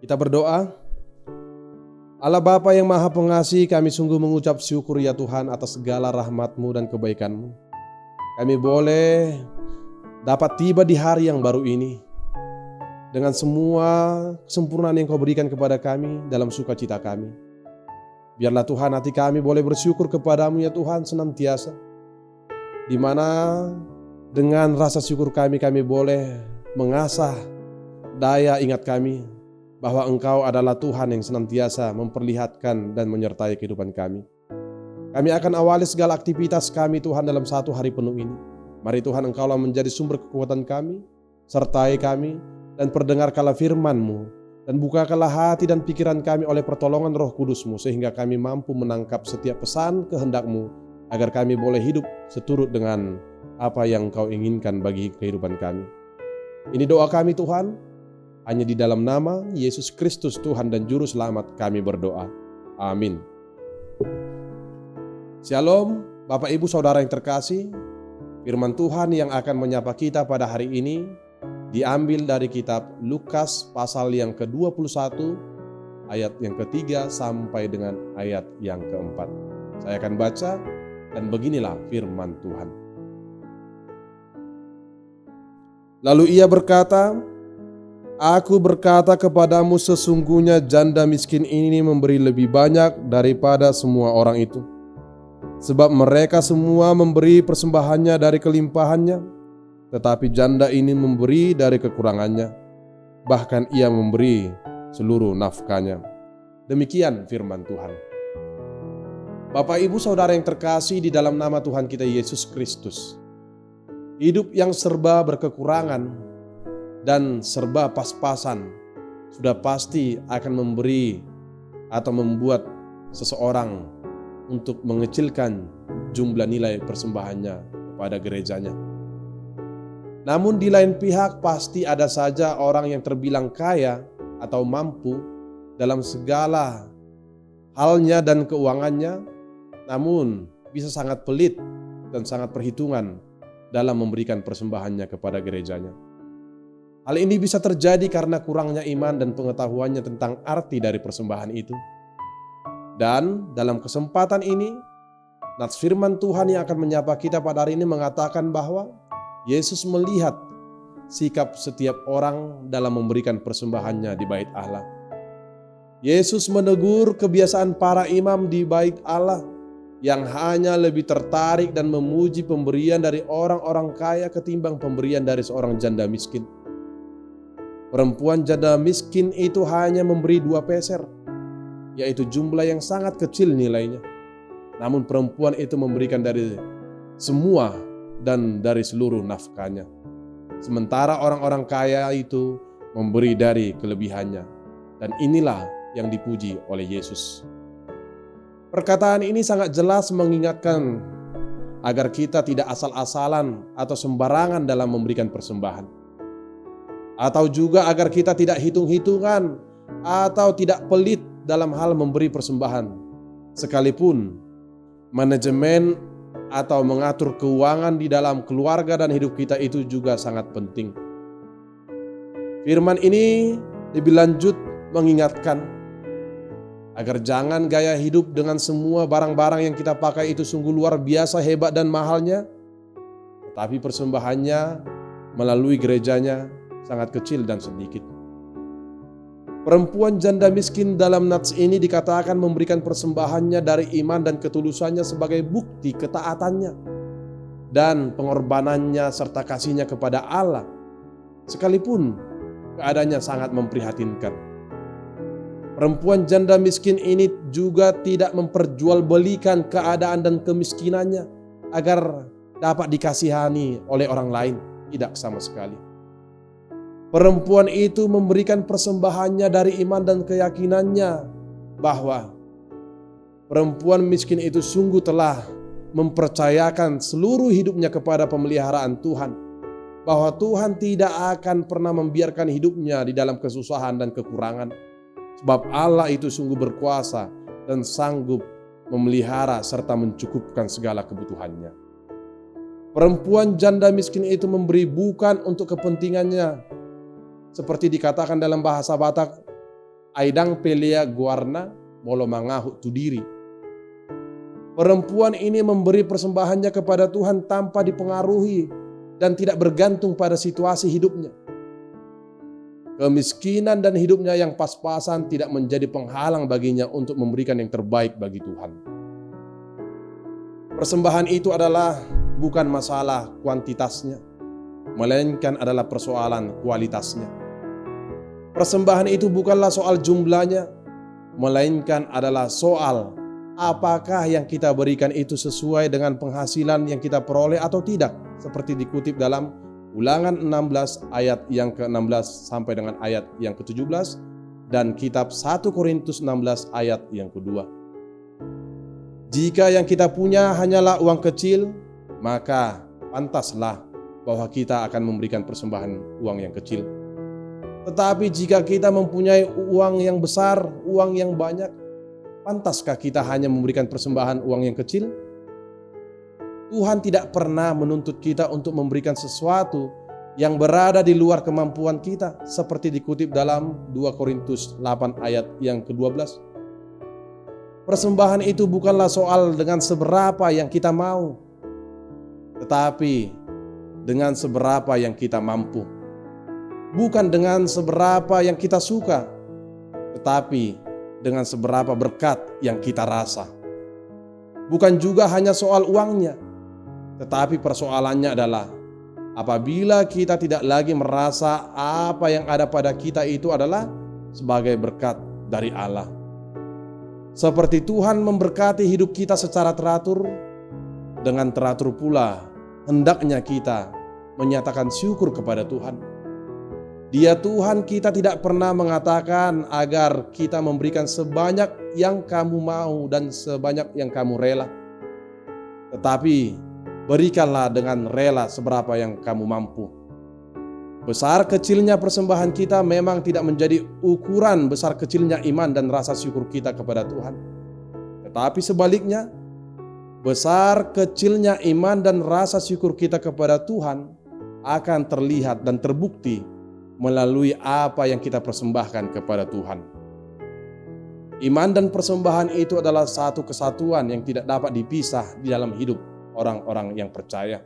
Kita berdoa. Allah Bapa yang Maha Pengasih, kami sungguh mengucap syukur ya Tuhan atas segala rahmat-Mu dan kebaikan-Mu. Kami boleh dapat tiba di hari yang baru ini dengan semua kesempurnaan yang Kau berikan kepada kami dalam sukacita kami. Biarlah Tuhan hati kami boleh bersyukur kepada-Mu ya Tuhan senantiasa, di mana dengan rasa syukur kami boleh mengasah daya ingat kami bahwa Engkau adalah Tuhan yang senantiasa memperlihatkan dan menyertai kehidupan kami. Kami akan awali segala aktivitas kami Tuhan dalam satu hari penuh ini. Mari Tuhan Engkaulah menjadi sumber kekuatan kami, sertai kami, dan perdengarkanlah firman-Mu, dan bukakanlah hati dan pikiran kami oleh pertolongan Roh Kudus-Mu, sehingga kami mampu menangkap setiap pesan kehendak-Mu, agar kami boleh hidup seturut dengan apa yang Engkau inginkan bagi kehidupan kami. Ini doa kami Tuhan, hanya di dalam nama Yesus Kristus Tuhan dan Juru Selamat kami berdoa. Amin. Shalom Bapak Ibu Saudara yang terkasih. Firman Tuhan yang akan menyapa kita pada hari ini diambil dari kitab Lukas pasal yang ke-21 ayat yang ketiga sampai dengan ayat yang keempat. Saya akan baca dan beginilah firman Tuhan. Lalu ia berkata, Aku berkata kepadamu, sesungguhnya janda miskin ini memberi lebih banyak daripada semua orang itu. Sebab mereka semua memberi persembahannya dari kelimpahannya, tetapi janda ini memberi dari kekurangannya. Bahkan ia memberi seluruh nafkahnya. Demikian firman Tuhan. Bapak Ibu Saudara yang terkasih di dalam nama Tuhan kita Yesus Kristus. Hidup yang serba berkekurangan dan serba pas-pasan sudah pasti akan memberi atau membuat seseorang untuk mengecilkan jumlah nilai persembahannya kepada gerejanya. Namun di lain pihak pasti ada saja orang yang terbilang kaya atau mampu dalam segala halnya dan keuangannya, namun bisa sangat pelit dan sangat perhitungan dalam memberikan persembahannya kepada gerejanya. Hal ini bisa terjadi karena kurangnya iman dan pengetahuannya tentang arti dari persembahan itu. Dan dalam kesempatan ini, nats firman Tuhan yang akan menyapa kita pada hari ini mengatakan bahwa Yesus melihat sikap setiap orang dalam memberikan persembahannya di bait Allah. Yesus menegur kebiasaan para imam di bait Allah yang hanya lebih tertarik dan memuji pemberian dari orang-orang kaya ketimbang pemberian dari seorang janda miskin. Perempuan janda miskin itu hanya memberi 2 peser, yaitu jumlah yang sangat kecil nilainya. Namun perempuan itu memberikan dari semua dan dari seluruh nafkahnya. Sementara orang-orang kaya itu memberi dari kelebihannya. Dan inilah yang dipuji oleh Yesus. Perkataan ini sangat jelas mengingatkan agar kita tidak asal-asalan atau sembarangan dalam memberikan persembahan. Atau juga agar kita tidak hitung-hitungan atau tidak pelit dalam hal memberi persembahan. Sekalipun manajemen atau mengatur keuangan di dalam keluarga dan hidup kita itu juga sangat penting. Firman ini lebih lanjut mengingatkan agar jangan gaya hidup dengan semua barang-barang yang kita pakai itu sungguh luar biasa hebat dan mahalnya, tetapi persembahannya melalui gerejanya sangat kecil dan sedikit. Perempuan janda miskin dalam nats ini dikatakan memberikan persembahannya dari iman dan ketulusannya sebagai bukti ketaatannya dan pengorbanannya serta kasihnya kepada Allah, sekalipun keadaannya sangat memprihatinkan. Perempuan janda miskin ini juga tidak memperjualbelikan keadaan dan kemiskinannya agar dapat dikasihani oleh orang lain, tidak sama sekali. Perempuan itu memberikan persembahannya dari iman dan keyakinannya bahwa perempuan miskin itu sungguh telah mempercayakan seluruh hidupnya kepada pemeliharaan Tuhan, bahwa Tuhan tidak akan pernah membiarkan hidupnya di dalam kesusahan dan kekurangan, sebab Allah itu sungguh berkuasa dan sanggup memelihara serta mencukupkan segala kebutuhannya. Perempuan janda miskin itu memberi bukan untuk kepentingannya, seperti dikatakan dalam bahasa Batak, aidang pelea guarna molo mangahu tu diri. Perempuan ini memberi persembahannya kepada Tuhan tanpa dipengaruhi dan tidak bergantung pada situasi hidupnya. Kemiskinan dan hidupnya yang pas-pasan tidak menjadi penghalang baginya untuk memberikan yang terbaik bagi Tuhan. Persembahan itu adalah bukan masalah kuantitasnya, melainkan adalah persoalan kualitasnya. Persembahan itu bukanlah soal jumlahnya, melainkan adalah soal apakah yang kita berikan itu sesuai dengan penghasilan yang kita peroleh atau tidak, seperti dikutip dalam Ulangan 16 ayat yang ke-16 sampai dengan ayat yang ke-17 dan kitab 1 Korintus 16 ayat yang kedua. Jika yang kita punya hanyalah uang kecil, maka pantaslah bahwa kita akan memberikan persembahan uang yang kecil. Tetapi jika kita mempunyai uang yang besar, uang yang banyak, pantaskah kita hanya memberikan persembahan uang yang kecil? Tuhan tidak pernah menuntut kita untuk memberikan sesuatu yang berada di luar kemampuan kita, seperti dikutip dalam 2 Korintus 8 ayat yang ke-12. Persembahan itu bukanlah soal dengan seberapa yang kita mau, tetapi dengan seberapa yang kita mampu. Bukan dengan seberapa yang kita suka, tetapi dengan seberapa berkat yang kita rasa. Bukan juga hanya soal uangnya, tetapi persoalannya adalah apabila kita tidak lagi merasa apa yang ada pada kita itu adalah sebagai berkat dari Allah. Seperti Tuhan memberkati hidup kita secara teratur, dengan teratur pula hendaknya kita menyatakan syukur kepada Tuhan. Dia Tuhan kita tidak pernah mengatakan agar kita memberikan sebanyak yang kamu mau dan sebanyak yang kamu rela. Tetapi berikanlah dengan rela seberapa yang kamu mampu. Besar kecilnya persembahan kita memang tidak menjadi ukuran besar kecilnya iman dan rasa syukur kita kepada Tuhan. Tetapi sebaliknya, besar kecilnya iman dan rasa syukur kita kepada Tuhan akan terlihat dan terbukti melalui apa yang kita persembahkan kepada Tuhan. Iman dan persembahan itu adalah satu kesatuan yang tidak dapat dipisah di dalam hidup orang-orang yang percaya.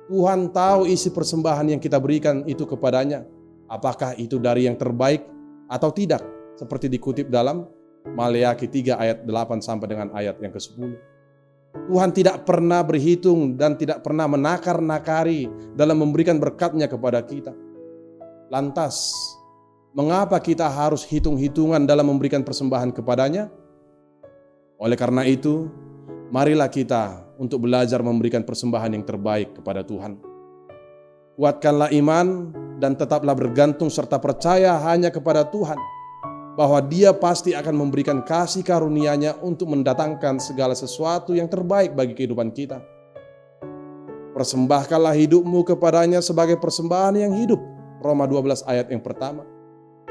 Tuhan tahu isi persembahan yang kita berikan itu kepadanya, apakah itu dari yang terbaik atau tidak, seperti dikutip dalam Maleakhi 3 ayat 8 sampai dengan ayat yang ke-10. Tuhan tidak pernah berhitung dan tidak pernah menakar-nakari dalam memberikan berkat-Nya kepada kita. Lantas, mengapa kita harus hitung-hitungan dalam memberikan persembahan kepadanya? Oleh karena itu, marilah kita untuk belajar memberikan persembahan yang terbaik kepada Tuhan. Kuatkanlah iman dan tetaplah bergantung serta percaya hanya kepada Tuhan, bahwa Dia pasti akan memberikan kasih karunia-Nya untuk mendatangkan segala sesuatu yang terbaik bagi kehidupan kita. Persembahkanlah hidupmu kepadanya sebagai persembahan yang hidup, Roma 12 ayat yang pertama.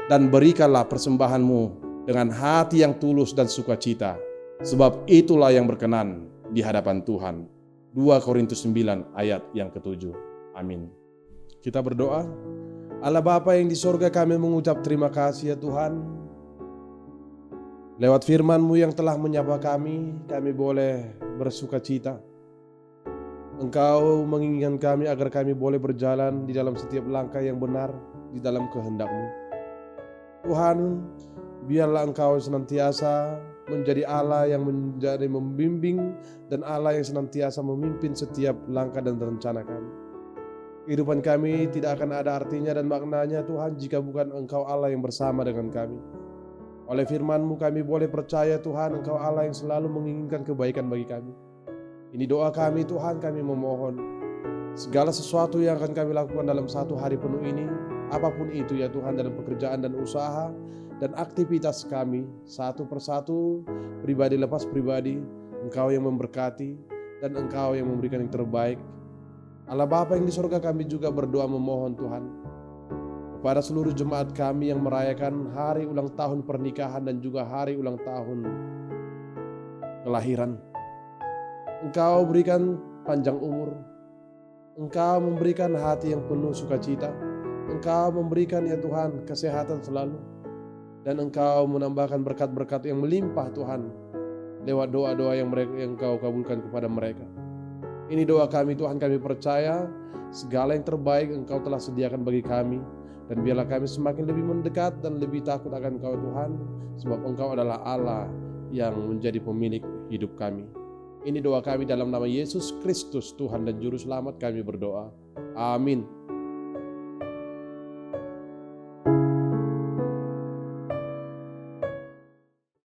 Dan berikanlah persembahanmu dengan hati yang tulus dan sukacita, sebab itulah yang berkenan di hadapan Tuhan. 2 Korintus 9 ayat yang ke-7. Amin. Kita berdoa. Allah Bapa yang di sorga, kami mengucap terima kasih ya Tuhan. Lewat firman-Mu yang telah menyapa kami boleh bersukacita. Engkau menginginkan kami agar kami boleh berjalan di dalam setiap langkah yang benar di dalam kehendak-Mu. Tuhan, biarlah Engkau senantiasa menjadi Allah yang menjadi membimbing dan Allah yang senantiasa memimpin setiap langkah dan rencana kami. Kehidupan kami tidak akan ada artinya dan maknanya Tuhan jika bukan Engkau Allah yang bersama dengan kami. Oleh firman-Mu kami boleh percaya Tuhan, Engkau Allah yang selalu menginginkan kebaikan bagi kami. Ini doa kami Tuhan, kami memohon segala sesuatu yang akan kami lakukan dalam satu hari penuh ini, apapun itu ya Tuhan, dalam pekerjaan dan usaha dan aktivitas kami satu persatu, pribadi lepas pribadi, Engkau yang memberkati dan Engkau yang memberikan yang terbaik. Allah Bapa yang di surga, kami juga berdoa memohon Tuhan kepada seluruh jemaat kami yang merayakan hari ulang tahun pernikahan dan juga hari ulang tahun kelahiran. Engkau berikan panjang umur, Engkau memberikan hati yang penuh sukacita, Engkau memberikan ya Tuhan kesehatan selalu. Dan Engkau menambahkan berkat-berkat yang melimpah Tuhan, lewat doa-doa yang Engkau kabulkan kepada mereka. Ini doa kami Tuhan, kami percaya segala yang terbaik Engkau telah sediakan bagi kami. Dan biarlah kami semakin lebih mendekat dan lebih takut akan Engkau Tuhan, sebab Engkau adalah Allah yang menjadi pemilik hidup kami. Ini doa kami dalam nama Yesus Kristus, Tuhan dan Juru Selamat kami berdoa. Amin.